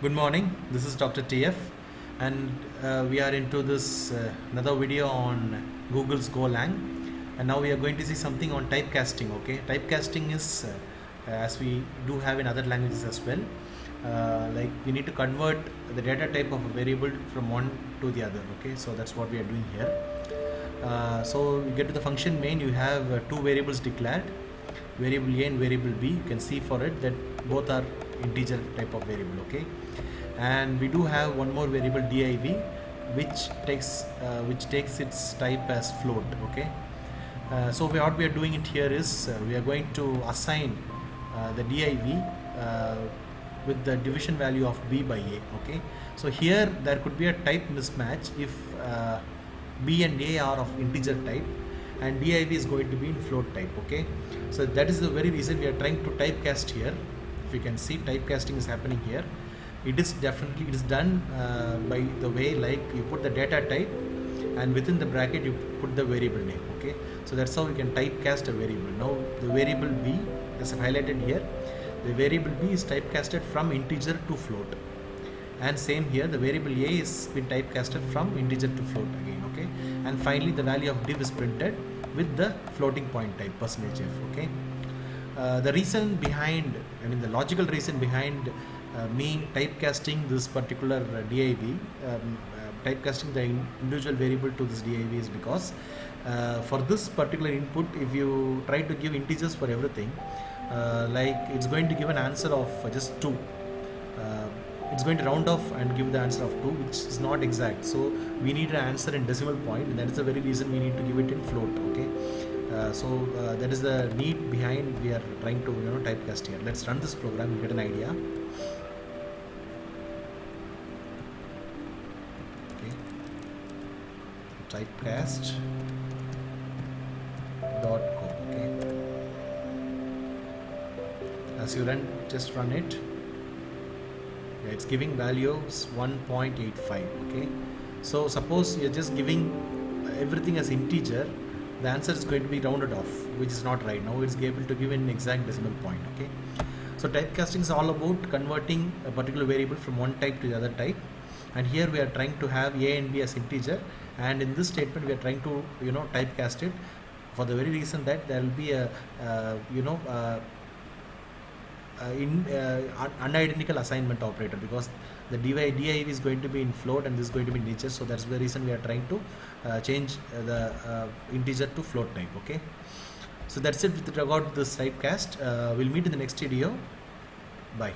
Good morning. This is Dr. TF, and we are into this another video on Google's Golang, and now we are going to see something on typecasting. Okay, typecasting is as we do have in other languages as well. Like we need to convert the data type of a variable from one to the other. Okay, so that's what we are doing here. So you get to the function main. You have two variables declared, variable A and variable B. You can see for it that both are integer type of variable. Okay, and we do have one more variable div which takes its type as float. Okay, so what we are doing it here is we are going to assign the div with the division value of b by a. Okay, so here there could be a type mismatch if b and a are of integer type and div is going to be in float type. Okay, so that is the very reason we are trying to typecast here. If you can see, typecasting is happening here. It is done by the way, like you put the data type and within the bracket you put the variable name. Okay, so that's how you can typecast a variable. Now the variable b, as I've highlighted here, the variable b is typecasted from integer to float, and same here the variable a is been typecasted from integer to float again. Okay, and finally the value of div is printed with the floating point type %f. Okay, the reason behind, the logical reason behind me typecasting this particular div, typecasting the individual variable to this div is because for this particular input, if you try to give integers for everything, like it's going to give an answer of just 2. It's going to round off and give the answer of 2, which is not exact. So we need an answer in decimal point, and that is the very reason we need to give it in float. Okay, so that is the need behind we are trying to typecast here. Let's run this program and get an idea. Okay, typecast.go. Okay, as you just run it. Yeah, it's giving values 1.85. Okay, so suppose you're just giving everything as integer, the answer is going to be rounded off, which is not right. Now it's able to give an exact decimal point. Okay, so typecasting is all about converting a particular variable from one type to the other type, and here we are trying to have a and b as integer, and in this statement we are trying to typecast it for the very reason that there will be a unidentical assignment operator, because the div is going to be in float and this is going to be integer. So that's the reason we are trying to change the integer to float type. Okay, so that's it with regard to this typecast. We'll meet in the next video. Bye.